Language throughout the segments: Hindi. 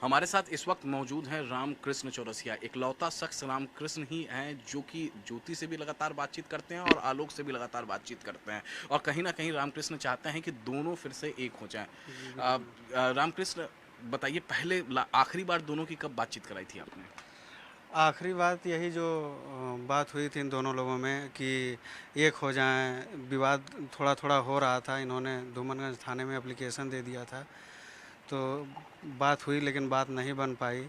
हमारे साथ इस वक्त मौजूद हैं रामकृष्ण चौरसिया। इकलौता शख्स रामकृष्ण ही हैं जो कि ज्योति से भी लगातार बातचीत करते हैं और आलोक से भी लगातार बातचीत करते हैं, और कहीं ना कहीं रामकृष्ण चाहते हैं कि दोनों फिर से एक हो जाएं। जी, अ, बिल्कुल। रामकृष्ण, बताइए, पहले आखिरी बार दोनों की कब बातचीत कराई थी आपने? आखिरी बात यही जो बात हुई थी इन दोनों लोगों में कि एक हो जाएँ, विवाद थोड़ा-थोड़ा हो रहा था। इन्होंने धूमनगंज थाने में एप्लीकेशन दे दिया था, तो बात हुई लेकिन बात नहीं बन पाई।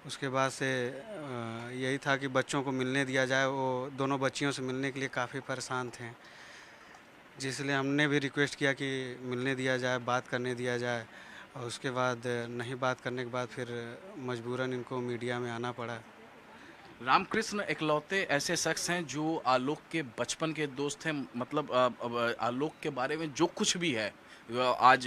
उसके बाद से यही था कि बच्चों को मिलने दिया जाए, वो दोनों बच्चियों से मिलने के लिए काफ़ी परेशान थे। जिसलिए हमने भी रिक्वेस्ट किया कि मिलने दिया जाए, बात करने दिया जाए और उसके बाद नहीं बात करने के बाद फिर मजबूरन इनको मीडिया में आना पड़ा। रामकृष्ण इकलौते ऐसे शख्स हैं जो आलोक के बचपन के दोस्त हैं। मतलब आलोक के बारे में जो कुछ भी है, आज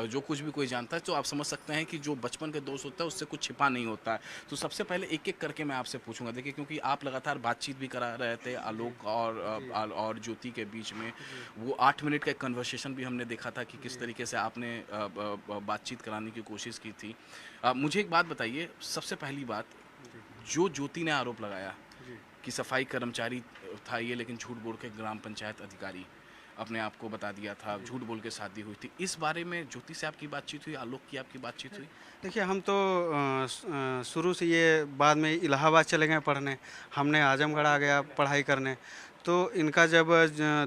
जो कुछ भी कोई जानता है, तो आप समझ सकते हैं कि जो बचपन के दोस्त होता है उससे कुछ छिपा नहीं होता है। तो सबसे पहले एक एक करके मैं आपसे पूछूंगा, देखिए, क्योंकि आप लगातार बातचीत भी करा रहे थे जी, आलोक और जी, और ज्योति के बीच में। जी, वो 8 मिनट का कन्वर्सेशन भी हमने देखा था कि किस जी, तरीके से आपने बातचीत कराने की कोशिश की थी। मुझे एक बात बताइए, सबसे पहली बात, जी, जो ज्योति ने आरोप लगाया जी, कि सफाई कर्मचारी था ये, लेकिन झूठ बोल के ग्राम पंचायत अधिकारी अपने आप को बता दिया था, जी। झूठ बोल के शादी हुई थी, इस बारे में ज्योति से आपकी बातचीत हुई, आलोक की आपकी बातचीत हुई? देखिए, हम तो शुरू से ये बाद में इलाहाबाद चले गए पढ़ने, हमने आजमगढ़ आ गया पढ़ाई करने। तो इनका जब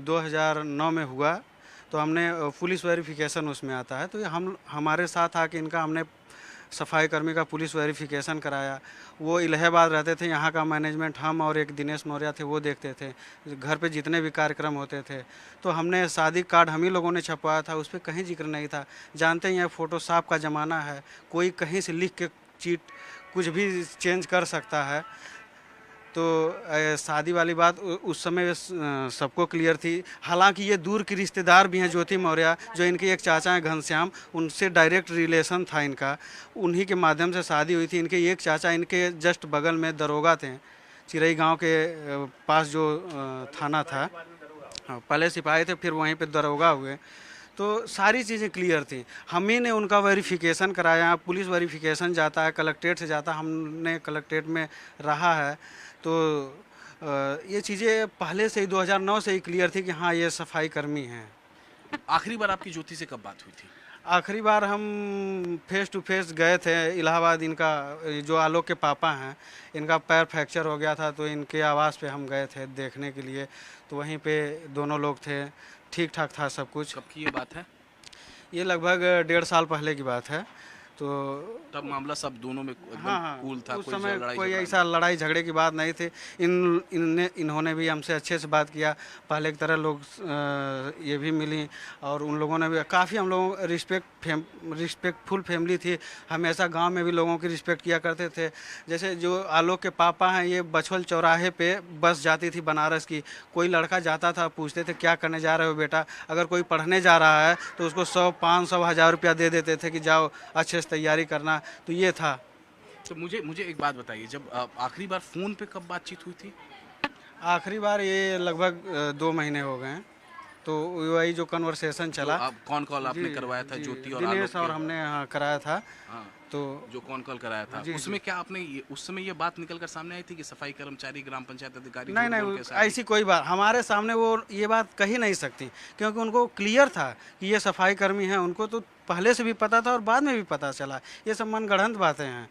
2009 में हुआ तो हमने पुलिस वेरिफिकेशन उसमें आता है, तो ये हम हमारे साथ आके इनका हमने सफाई कर्मी का पुलिस वेरिफिकेशन कराया। वो इलाहाबाद रहते थे, यहाँ का मैनेजमेंट हम और एक दिनेश मौर्य थे वो देखते थे, घर पे जितने भी कार्यक्रम होते थे। तो हमने शादी कार्ड हम ही लोगों ने छपवाया था, उस पर कहीं जिक्र नहीं था। जानते ही हैं फ़ोटोशॉप का ज़माना है, कोई कहीं से लिख के चीट कुछ भी चेंज कर सकता है। तो शादी वाली बात उस समय सबको क्लियर थी। हालांकि ये दूर की रिश्तेदार भी हैं ज्योति मौर्य, जो इनके एक चाचा हैं घनश्याम, उनसे डायरेक्ट रिलेशन था इनका। उन्हीं के माध्यम से शादी हुई थी। इनके एक चाचा इनके जस्ट बगल में दरोगा थे, चिरई गांव के पास जो थाना था। हाँ, पहले सिपाही थे, फिर वहीं पे दरोगा हुए। तो सारी चीज़ें क्लियर थी। हम ही ने उनका वेरिफिकेशन कराया। पुलिस वेरिफिकेशन जाता है, कलेक्ट्रेट से जाता है, हमने कलेक्ट्रेट में रहा है। तो ये चीज़ें पहले से ही 2009 से ही क्लियर थी कि हाँ, ये सफाई कर्मी हैं। आखिरी बार आपकी ज्योति से कब बात हुई थी? आखिरी बार हम फेस टू फेस गए थे इलाहाबाद। इनका जो आलोक के पापा हैं, इनका पैर फ्रैक्चर हो गया था, तो इनके आवास पे हम गए थे देखने के लिए। तो वहीं पे दोनों लोग थे, ठीक ठाक था सब कुछ। कब की ये बात है? ये लगभग 1.5 साल पहले की बात है। तो तब मामला सब दोनों में एकदम हाँ, हाँ, कूल था, उस कोई समय लड़ाई कोई झगड़ा नहीं? ऐसा लड़ाई झगड़े की बात नहीं थी। इन्होंने भी हमसे अच्छे से बात किया, पहले की तरह लोग ये भी मिली। और उन लोगों ने भी काफ़ी, हम लोगों रिस्पेक्टफुल फैमिली थी। हमेशा गांव में भी लोगों की रिस्पेक्ट किया करते थे। जैसे जो आलोक के पापा हैं, ये बछवल चौराहे पे बस जाती थी बनारस की। कोई लड़का जाता था, पूछते थे क्या करने जा रहे हो बेटा। अगर कोई पढ़ने जा रहा है तो उसको 100, 500, 1000 रुपया दे देते थे कि जाओ अच्छे से तैयारी करना। तो ये था। तो मुझे मुझे एक बात बताइए, जब आखिरी बार फोन पे कब बातचीत हुई थी? आखिरी बार ये लगभग 2 महीने हो गए हैं। तो वही जो कन्वर्सेशन जो चला। आप कौन कॉल जी, आपने करवाया था जी, ज्योति और आलोक दिनेश और के? हमने यहाँ कराया था। हाँ, तो जो कौन कॉल कराया था, जी, जी। उसमें क्या आपने उस समय ये बात निकल कर सामने आई थी कि सफाई कर्मचारी ग्राम पंचायत अधिकारी नहीं, झूठ नहीं, बोल के शादी? ऐसी कोई बात हमारे सामने वो ये बात कही नहीं सकती, क्योंकि उनको क्लियर था कि ये सफाई कर्मी हैं। उनको तो पहले से भी पता था और बाद में भी पता चला। ये सब मनगढ़ंत बातें हैं।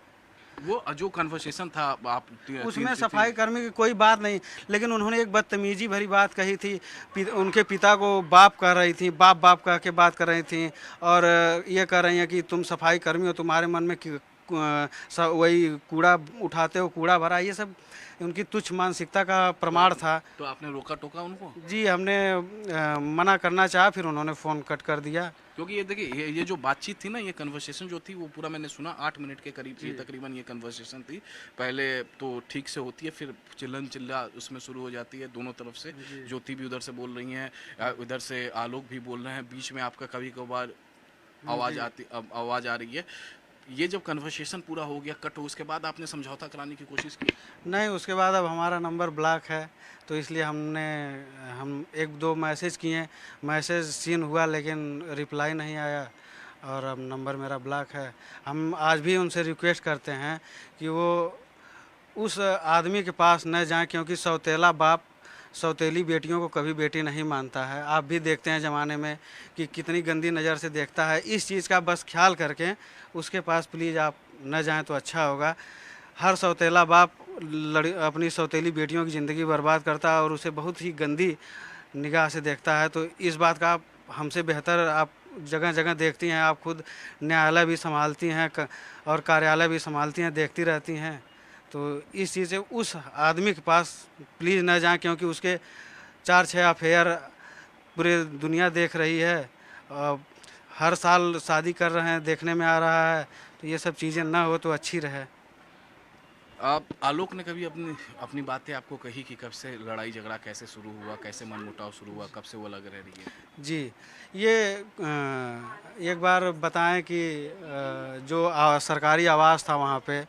वो जो कन्वर्सेशन था, आप उसमें सफाई कर्मी की कोई बात नहीं, लेकिन उन्होंने एक बदतमीजी भरी बात कही थी। उनके पिता को बाप कह रही थी, बाप बाप कह के बात कर रही थी। और ये कह रही हैं कि तुम सफाई कर्मी हो, तुम्हारे मन में वही कूड़ा उठाते हो, कूड़ा भरा। ये सब उनकी तुच्छ मानसिकता का तो प्रमाण था। तो आपने रोका टोका उनको? जी, हमने मना करना चाहा, फिर उन्होंने फ़ोन कट कर दिया। क्योंकि ये देखिए, ये जो बातचीत थी ना, ये कन्वर्सेशन जो थी, वो पूरा मैंने सुना 8 मिनट के करीब, ये जी, तकरीबन ये कन्वर्सेशन थी। पहले तो ठीक से होती है, फिर चिल्लम चिल्ला उसमें शुरू हो जाती है दोनों तरफ से। जी, ज्योति भी उधर से बोल रही हैं, उधर से आलोक भी बोल रहे हैं, बीच में आपका कभी कभार आवाज़ जी। आती, आवाज़ आ रही है। ये जब कन्वर्सेशन पूरा हो गया, कट हो, उसके बाद आपने समझौता कराने की कोशिश की? नहीं, उसके बाद अब हमारा नंबर ब्लॉक है, तो इसलिए हम 1-2 मैसेज किए, मैसेज सीन हुआ लेकिन रिप्लाई नहीं आया। और अब नंबर मेरा ब्लॉक है। हम आज भी उनसे रिक्वेस्ट करते हैं कि वो उस आदमी के पास न जाएं, क्योंकि सौतेला बाप सौतेली बेटियों को कभी बेटी नहीं मानता है। आप भी देखते हैं ज़माने में कि कितनी गंदी नज़र से देखता है। इस चीज़ का बस ख्याल करके उसके पास प्लीज़ आप न जाएं तो अच्छा होगा। हर सौतेला बाप अपनी सौतेली बेटियों की ज़िंदगी बर्बाद करता है और उसे बहुत ही गंदी निगाह से देखता है। तो इस बात का आप हमसे बेहतर आप जगह जगह देखती हैं, आप खुद न्यायालय भी संभालती हैं और कार्यालय भी संभालती हैं, देखती रहती हैं। तो इस चीज़ से उस आदमी के पास प्लीज़ न जाएं, क्योंकि उसके 4-6 अफेयर पूरे दुनिया देख रही है। हर साल शादी कर रहे हैं, देखने में आ रहा है। तो ये सब चीज़ें ना हो तो अच्छी रहे। आप आलोक ने कभी अपनी अपनी बातें आपको कही कि कब से लड़ाई झगड़ा कैसे शुरू हुआ, कैसे मनमुटाव शुरू हुआ, कब से वो लग रह रही है? जी, ये एक बार बताएं कि जो सरकारी आवास था वहाँ पे,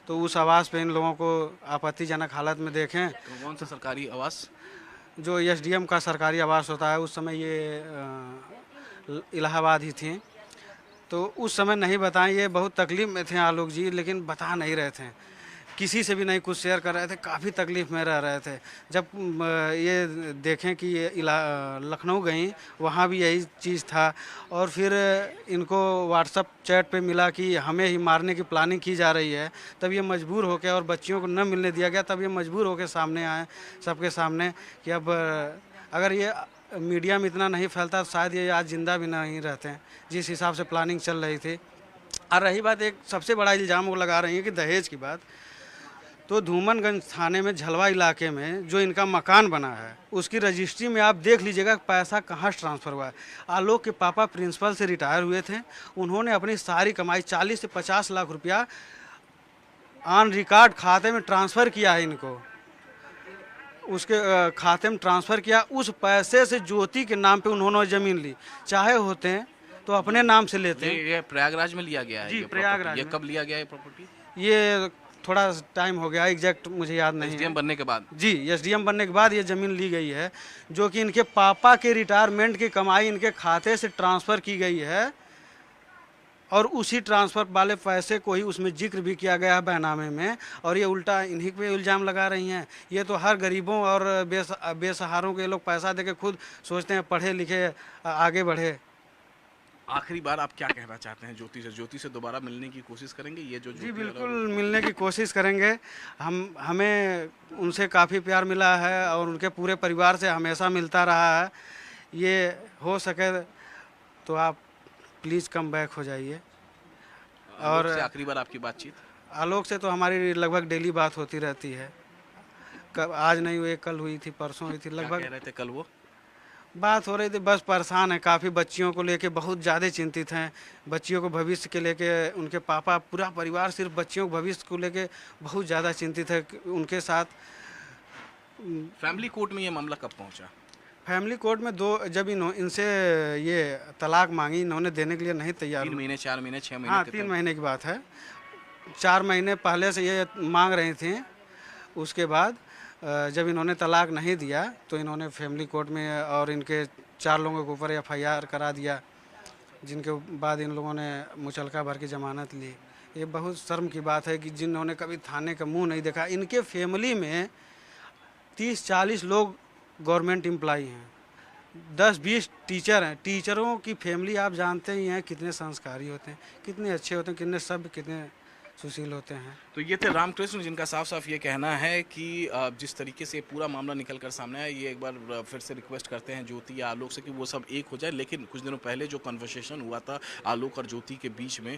तो उस आवास पे इन लोगों को आपत्तिजनक हालत में देखें। तो कौन सा सरकारी आवास? जो एसडीएम का सरकारी आवास होता है, उस समय ये इलाहाबाद ही थी। तो उस समय नहीं बताएं, ये बहुत तकलीफ़ में थे आलोक जी, लेकिन बता नहीं रहे थे, किसी से भी नहीं कुछ शेयर कर रहे थे, काफ़ी तकलीफ़ में रह रहे थे। जब ये देखें कि ये लखनऊ गई, वहाँ भी यही चीज़ था। और फिर इनको व्हाट्सअप चैट पे मिला कि हमें ही मारने की प्लानिंग की जा रही है। तब ये मजबूर होकर, और बच्चियों को न मिलने दिया गया, तब ये मजबूर होकर सामने आए सबके सामने कि अब अगर ये मीडिया में इतना नहीं फैलता तो शायद ये आज ज़िंदा भी नहीं रहते हैं, जिस हिसाब से प्लानिंग चल रही थी। और रही बात, एक सबसे बड़ा इल्ज़ाम वो लगा रही है कि दहेज की बात, तो धूमनगंज थाने में झलवा इलाके में जो इनका मकान बना है, उसकी रजिस्ट्री में आप देख लीजिएगा पैसा कहाँ से ट्रांसफ़र हुआ है। आलोक के पापा प्रिंसिपल से रिटायर हुए थे, उन्होंने अपनी सारी कमाई 40 से 50 लाख रुपया ऑन रिकॉर्ड खाते में ट्रांसफ़र किया है इनको। उसके खाते में ट्रांसफ़र किया, उस पैसे से ज्योति के नाम पे उन्होंने ज़मीन ली। चाहे होते हैं तो अपने नाम से लेते हैं। ये प्रयागराज में लिया गया है? जी, ये प्रयागराज ये में। कब लिया गया है प्रॉपर्टी? ये थोड़ा टाइम हो गया, एग्जैक्ट मुझे याद नहीं है। एसडीएम बनने के बाद? जी, एसडीएम बनने के बाद ये ज़मीन ली गई है, जो कि इनके पापा के रिटायरमेंट की कमाई इनके खाते से ट्रांसफ़र की गई है। और उसी ट्रांसफ़र वाले पैसे को ही उसमें जिक्र भी किया गया है बैनामे में, और ये उल्टा इन्हीं पे इल्ज़ाम लगा रही हैं। ये तो हर गरीबों और बेसहारों के लोग पैसा देके खुद सोचते हैं पढ़े लिखे आगे बढ़े। आखिरी बार आप क्या कहना चाहते हैं ज्योति से? ज्योति से दोबारा मिलने की कोशिश करेंगे? ये जो जी, ज्योति बिल्कुल मिलने की कोशिश करेंगे। हमें उनसे काफ़ी प्यार मिला है और उनके पूरे परिवार से हमेशा मिलता रहा है। ये हो सके तो आप प्लीज़ कम बैक हो जाइए। आलोक और से आखिरी बार आपकी बातचीत? आलोक से तो हमारी लगभग डेली बात होती रहती है। कब आज नहीं हुई, कल हुई थी, परसों हुई थी, क्या कह लगभग रहे थे कल वो? बात हो रही थी। बस परेशान है काफ़ी, बच्चियों को लेके बहुत ज़्यादा चिंतित हैं। बच्चियों को भविष्य के लेके उनके पापा, पूरा परिवार सिर्फ बच्चियों को भविष्य को लेके बहुत ज़्यादा चिंतित है। उनके साथ फैमिली कोर्ट में ये मामला कब पहुंचा? फैमिली कोर्ट में जब इनसे ये तलाक मांगी, इन्होंने देने के लिए नहीं तैयार 3 हुए। महीने, 4 महीने, 6 महीने? हाँ, कितने? 3 महीने की बात है। 4 महीने पहले से ये मांग रही थी। उसके बाद जब इन्होंने तलाक नहीं दिया तो इन्होंने फैमिली कोर्ट में और इनके 4 लोगों के ऊपर एफआईआर करा दिया, जिनके बाद इन लोगों ने मुचलका भर की ज़मानत ली। ये बहुत शर्म की बात है कि जिन्होंने कभी थाने का मुंह नहीं देखा। इनके फैमिली में 30-40 लोग गवर्नमेंट एम्प्लॉई हैं, 10-20 टीचर हैं। टीचरों की फैमिली आप जानते ही हैं कितने संस्कारी होते हैं, कितने अच्छे होते हैं, कितने सभ्य, कितने सुशील होते हैं। तो ये थे रामकृष्ण, जिनका साफ साफ ये कहना है कि जिस तरीके से पूरा मामला निकल कर सामने आया, ये एक बार फिर से रिक्वेस्ट करते हैं ज्योति या आलोक से कि वो सब एक हो जाए। लेकिन कुछ दिनों पहले जो कन्वर्सेशन हुआ था आलोक और ज्योति के बीच में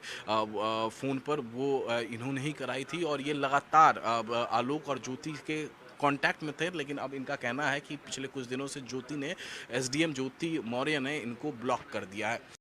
फ़ोन पर, वो इन्होंने ही कराई थी और ये लगातार आलोक और ज्योति के कांटेक्ट में थे। लेकिन अब इनका कहना है कि पिछले कुछ दिनों से ज्योति ने, एसडीएम ज्योति मौर्य ने इनको ब्लॉक कर दिया है।